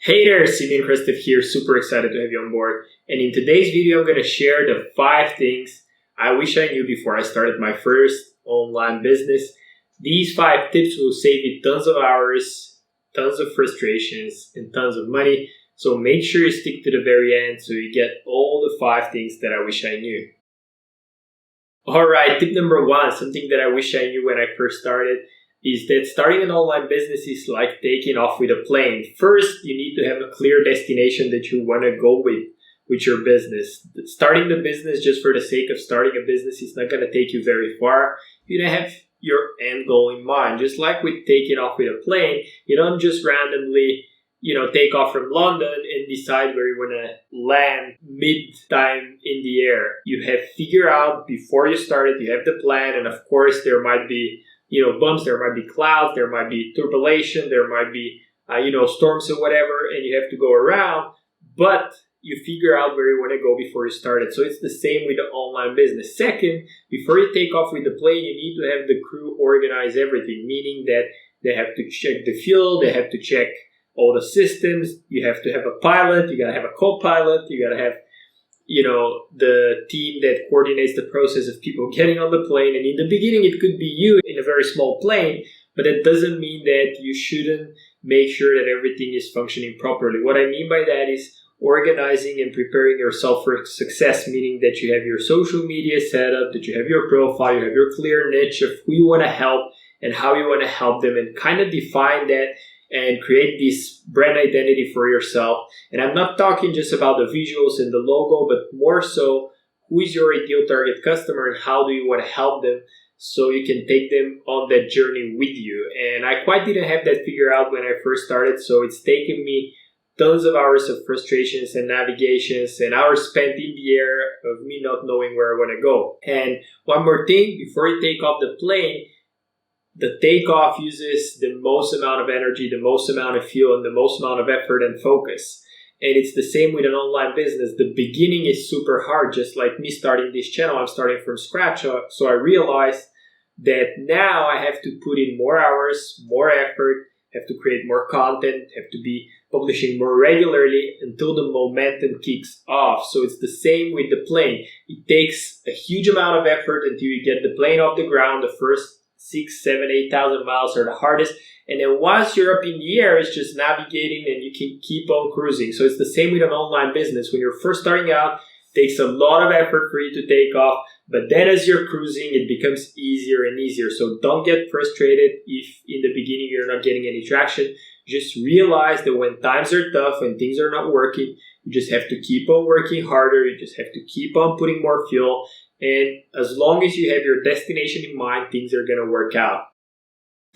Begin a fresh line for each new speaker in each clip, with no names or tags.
Hey there, Simeon Christoph here, super excited to have you on board. And in today's video, I'm going to share the 5 things I wish I knew before I started my first online business. These 5 tips will save you tons of hours, tons of frustrations, and tons of money. So make sure you stick to the very end so you get all the 5 things that I wish I knew. Alright, tip number 1, something that I wish I knew when I first started, is that starting an online business is like taking off with a plane. First, you need to have a clear destination that you want to go with your business. Starting the business just for the sake of starting a business is not going to take you very far. You don't have your end goal in mind. Just like with taking off with a plane, you don't just randomly take off from London and decide where you want to land mid-time in the air. You have figured out before you started, you have the plan, and of course there might be bumps, there might be clouds, there might be turbulation, there might be, storms or whatever, and you have to go around, but you figure out where you want to go before you start it. So it's the same with the online business. Second, before you take off with the plane, you need to have the crew organize everything, meaning that they have to check the fuel, they have to check all the systems, you have to have a pilot, you got to have a co-pilot, you got to have the team that coordinates the process of people getting on the plane. And in the beginning, it could be you in a very small plane, but it doesn't mean that you shouldn't make sure that everything is functioning properly. What I mean by that is organizing and preparing yourself for success, meaning that you have your social media set up, that you have your profile, you have your clear niche of who you want to help and how you want to help them, and kind of define that and create this brand identity for yourself. And I'm not talking just about the visuals and the logo, but more so, who is your ideal target customer and how do you want to help them so you can take them on that journey with you. And I quite didn't have that figured out when I first started, so it's taken me tons of hours of frustrations and navigations and hours spent in the air of me not knowing where I want to go. And one more thing, before you take off the plane, the takeoff uses the most amount of energy, the most amount of fuel, and the most amount of effort and focus. And it's the same with an online business. The beginning is super hard, just like me starting this channel. I'm starting from scratch. So I realized that now I have to put in more hours, more effort, have to create more content, have to be publishing more regularly until the momentum kicks off. So it's the same with the plane. It takes a huge amount of effort until you get the plane off the ground. The first 6, 7, 8,000 miles are the hardest. And then once you're up in the air, it's just navigating and you can keep on cruising. So it's the same with an online business. When you're first starting out, it takes a lot of effort for you to take off. But then as you're cruising, it becomes easier and easier. So don't get frustrated if in the beginning you're not getting any traction. Just realize that when times are tough, when things are not working, you just have to keep on working harder. You just have to keep on putting more fuel. And as long as you have your destination in mind, things are going to work out.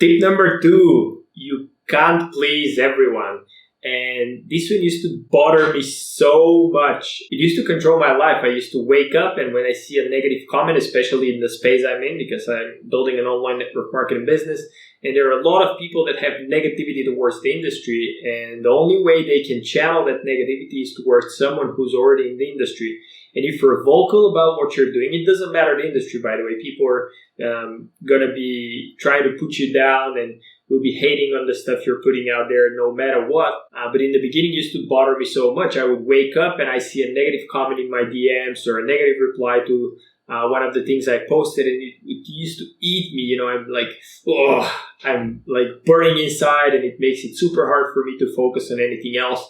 Tip number 2, you can't please everyone. And this one used to bother me so much. It used to control my life. I used to wake up and when I see a negative comment, especially in the space I'm in, because I'm building an online network marketing business, and there are a lot of people that have negativity towards the industry, and the only way they can channel that negativity is towards someone who's already in the industry. And if you're vocal about what you're doing, it doesn't matter the industry, by the way. People are going to be trying to put you down and will be hating on the stuff you're putting out there no matter what. But in the beginning, it used to bother me so much. I would wake up and I see a negative comment in my DMs or a negative reply to one of the things I posted, and it used to eat me. I'm like burning inside, and it makes it super hard for me to focus on anything else.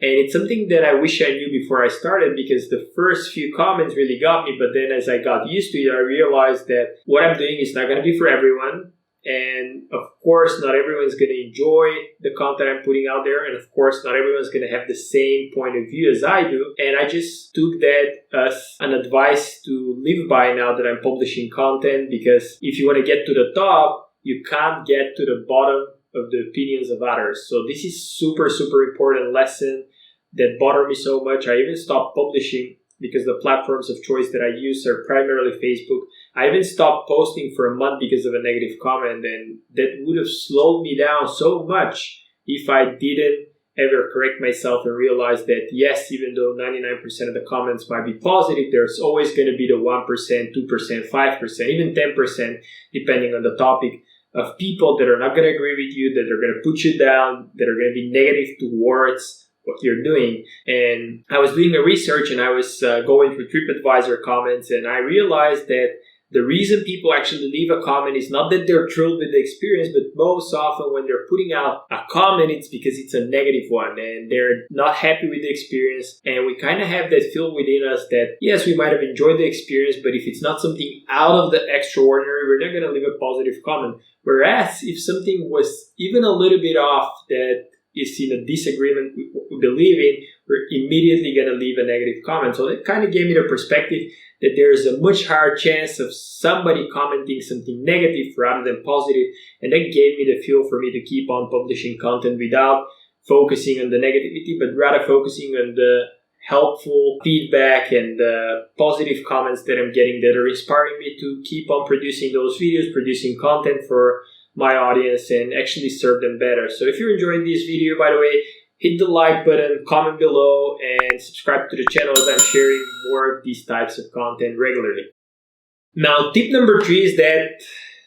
And it's something that I wish I knew before I started, because the first few comments really got me. But then as I got used to it, I realized that what I'm doing is not going to be for everyone. And of course, not everyone's going to enjoy the content I'm putting out there. And of course, not everyone's going to have the same point of view as I do. And I just took that as an advice to live by now that I'm publishing content, because if you want to get to the top, you can't get to the bottom of the opinions of others. So this is super, super important lesson that bothered me so much. I even stopped publishing because the platforms of choice that I use are primarily Facebook. I even stopped posting for a month because of a negative comment, and that would have slowed me down so much if I didn't ever correct myself and realize that yes, even though 99% of the comments might be positive, there's always going to be the 1%, 2%, 5%, even 10%, depending on the topic, of people that are not going to agree with you, that are going to put you down, that are going to be negative towards what you're doing. And I was doing a research and I was going through TripAdvisor comments, and I realized that the reason people actually leave a comment is not that they're thrilled with the experience, but most often when they're putting out a comment, it's because it's a negative one and they're not happy with the experience. And we kind of have that feel within us that, yes, we might have enjoyed the experience, but if it's not something out of the extraordinary, we're not going to leave a positive comment. Whereas if something was even a little bit off that is in a disagreement with what we believe in, we're immediately going to leave a negative comment. So that kind of gave me the perspective that there's a much higher chance of somebody commenting something negative rather than positive. And that gave me the fuel for me to keep on publishing content without focusing on the negativity, but rather focusing on the helpful feedback and the positive comments that I'm getting that are inspiring me to keep on producing those videos, producing content for my audience and actually serve them better. So if you're enjoying this video, by the way, hit the like button, comment below, and subscribe to the channel as I'm sharing more of these types of content regularly. Now, tip number 3 is that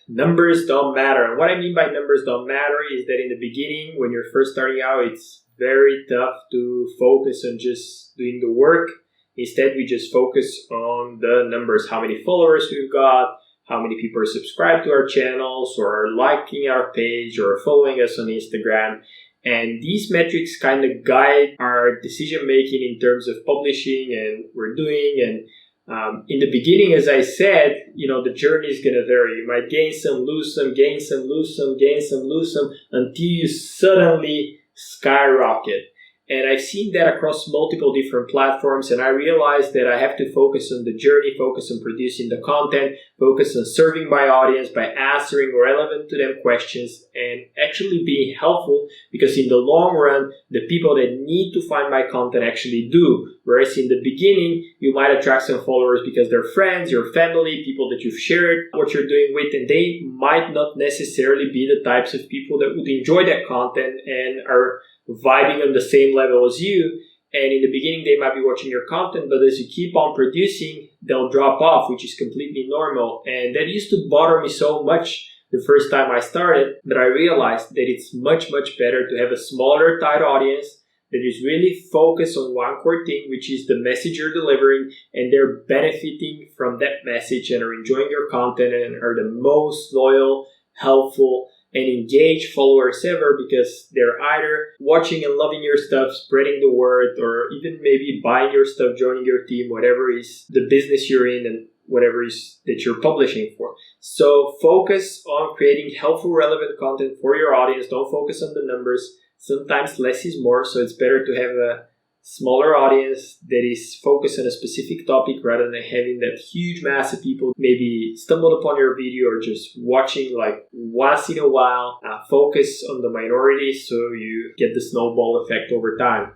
numbers don't matter. And what I mean by numbers don't matter is that in the beginning, when you're first starting out, it's very tough to focus on just doing the work. Instead, we just focus on the numbers, how many followers we've got, how many people are subscribed to our channels or are liking our page or following us on Instagram. And these metrics kind of guide our decision making in terms of publishing and what we're doing. And in the beginning, as I said, the journey is going to vary. You might gain some, lose some, gain some, lose some, gain some, lose some, until you suddenly skyrocket. And I've seen that across multiple different platforms, and I realized that I have to focus on the journey, focus on producing the content, focus on serving my audience by answering relevant to them questions and actually being helpful, because in the long run, the people that need to find my content actually do. Whereas in the beginning, you might attract some followers because they're friends, your family, people that you've shared what you're doing with, and they might not necessarily be the types of people that would enjoy that content and are vibing on the same level as you. And in the beginning, they might be watching your content, but as you keep on producing, they'll drop off, which is completely normal. And that used to bother me so much the first time I started that I realized that it's much, much better to have a smaller, tight audience that is really focused on one core thing, which is the message you're delivering, and they're benefiting from that message and are enjoying your content and are the most loyal, helpful, and engaged followers ever, because they're either watching and loving your stuff, spreading the word, or even maybe buying your stuff, joining your team, whatever is the business you're in and whatever is that you're publishing for. So focus on creating helpful, relevant content for your audience. Don't focus on the numbers. Sometimes less is more, so it's better to have a smaller audience that is focused on a specific topic rather than having that huge mass of people maybe stumbled upon your video or just watching like once in a while. Focus on the minority so you get the snowball effect over time.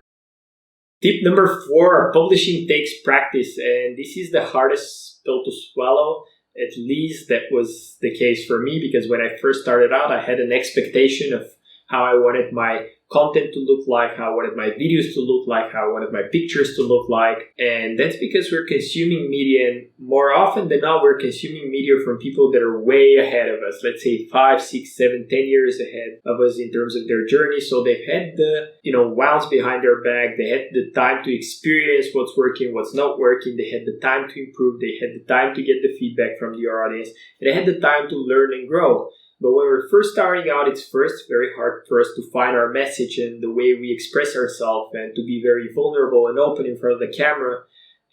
Tip number 4, publishing takes practice, and this is the hardest pill to swallow. At least that was the case for me, because when I first started out, I had an expectation of how I wanted my content to look like, how I wanted my videos to look like, how I wanted my pictures to look like. And that's because we're consuming media, and more often than not, we're consuming media from people that are way ahead of us. Let's say 5, 6, 7, 10 years ahead of us in terms of their journey. So they've had the, wounds behind their back. They had the time to experience what's working, what's not working. They had the time to improve. They had the time to get the feedback from your audience. And they had the time to learn and grow. But when we're first starting out, it's first very hard for us to find our message and the way we express ourselves and to be very vulnerable and open in front of the camera.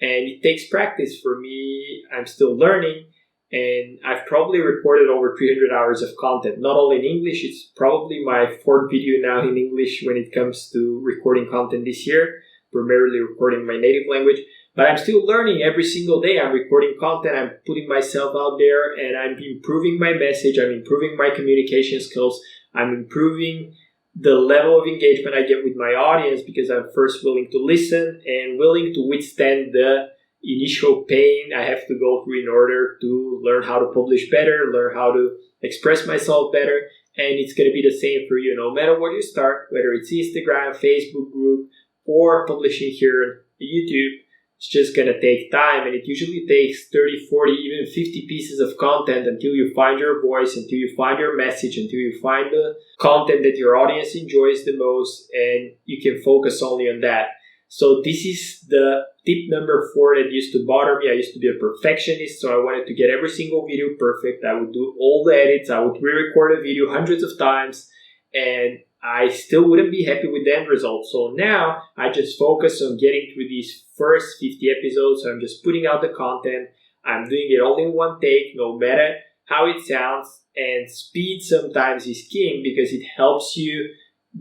And it takes practice. For me, I'm still learning, and I've probably recorded over 300 hours of content, not all in English. It's probably my 4th video now in English when it comes to recording content this year, primarily recording my native language. But I'm still learning every single day. I'm recording content, I'm putting myself out there, and I'm improving my message, I'm improving my communication skills, I'm improving the level of engagement I get with my audience, because I'm first willing to listen and willing to withstand the initial pain I have to go through in order to learn how to publish better, learn how to express myself better. And it's going to be the same for you, no matter where you start, whether it's Instagram, Facebook group, or publishing here on YouTube. It's just going to take time, and it usually takes 30, 40, even 50 pieces of content until you find your voice, until you find your message, until you find the content that your audience enjoys the most, and you can focus only on that. So this is the tip number 4 that used to bother me. I used to be a perfectionist, so I wanted to get every single video perfect. I would do all the edits. I would re-record a video hundreds of times, and I still wouldn't be happy with the end result. So now I just focus on getting through these first 50 episodes. So I'm just putting out the content. I'm doing it all in one take, no matter how it sounds. And speed sometimes is king because it helps you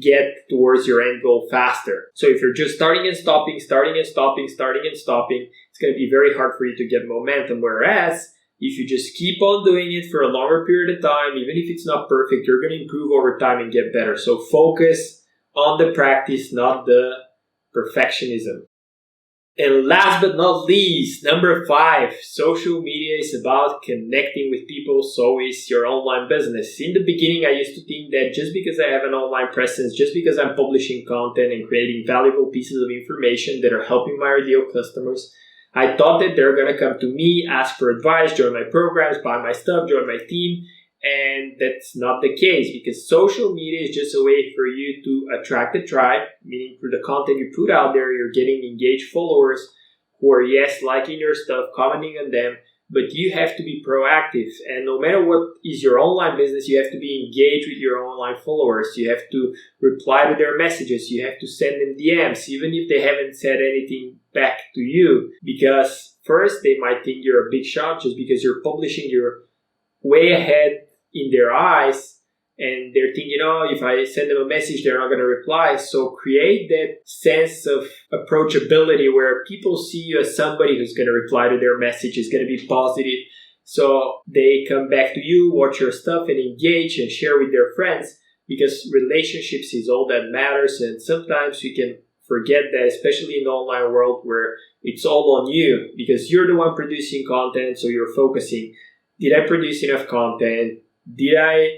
get towards your end goal faster. So if you're just starting and stopping, it's going to be very hard for you to get momentum. Whereas if you just keep on doing it for a longer period of time, even if it's not perfect, you're going to improve over time and get better. So focus on the practice, not the perfectionism. And last but not least, number 5, social media is about connecting with people, so is your online business. In the beginning, I used to think that just because I have an online presence, just because I'm publishing content and creating valuable pieces of information that are helping my ideal customers, I thought that they're going to come to me, ask for advice, join my programs, buy my stuff, join my team. And that's not the case, because social media is just a way for you to attract a tribe, meaning through the content you put out there, you're getting engaged followers who are, yes, liking your stuff, commenting on them, but you have to be proactive. And no matter what is your online business, you have to be engaged with your online followers. You have to reply to their messages. You have to send them DMs, even if they haven't said anything back to you, because first, they might think you're a big shot just because you're publishing, you're way ahead in their eyes, and they're thinking, oh, if I send them a message, they're not going to reply. So create that sense of approachability where people see you as somebody who's going to reply to their message, is going to be positive. So they come back to you, watch your stuff, and engage and share with their friends, because relationships is all that matters. And sometimes we can forget that, especially in the online world where it's all on you, because you're the one producing content, so you're focusing. Did I produce enough content? Did I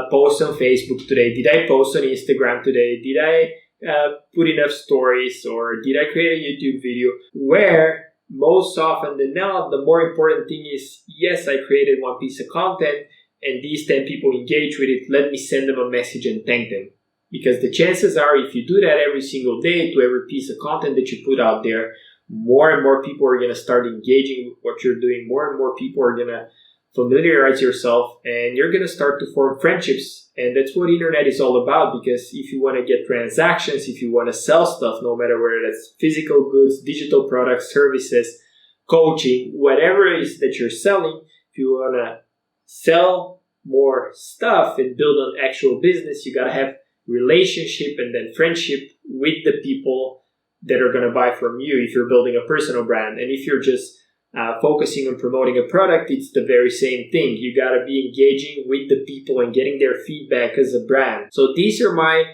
post on Facebook today? Did I post on Instagram today? Did I put enough stories? Or did I create a YouTube video? Where most often than not, the more important thing is, yes, I created one piece of content and these 10 people engage with it. Let me send them a message and thank them. Because the chances are, if you do that every single day to every piece of content that you put out there, more and more people are going to start engaging with what you're doing. More and more people are going to familiarize yourself, and you're going to start to form friendships. And that's what internet is all about, because if you want to get transactions, if you want to sell stuff, no matter whether that's physical goods, digital products, services, coaching, whatever it is that you're selling, if you want to sell more stuff and build an actual business, you got to have relationship and then friendship with the people that are going to buy from you if you're building a personal brand. And if you're just focusing on promoting a product, it's the very same thing. You got to be engaging with the people and getting their feedback as a brand. So these are my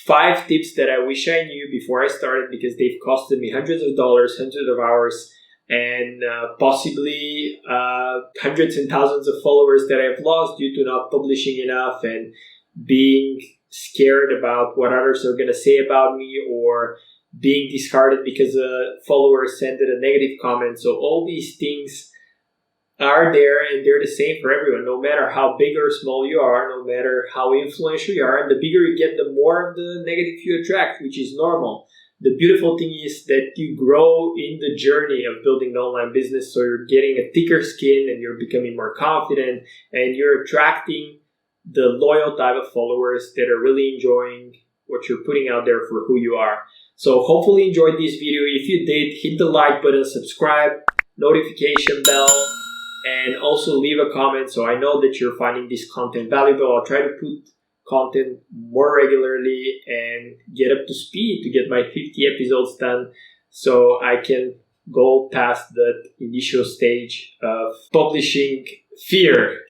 5 tips that I wish I knew before I started, because they've costed me hundreds of dollars, hundreds of hours, and possibly hundreds and thousands of followers that I've lost due to not publishing enough and being scared about what others are going to say about me, or being discarded because a follower sent a negative comment. So all these things are there, and they're the same for everyone, no matter how big or small you are, no matter how influential you are. And the bigger you get, the more of the negative you attract, which is normal. The beautiful thing is that you grow in the journey of building an online business, so you're getting a thicker skin and you're becoming more confident, and you're attracting the loyal type of followers that are really enjoying what you're putting out there for who you are. So hopefully you enjoyed this video. If you did, hit the like button, subscribe, notification bell, and also leave a comment so I know that you're finding this content valuable. I'll try to put content more regularly and get up to speed to get my 50 episodes done, so I can go past that initial stage of publishing fear.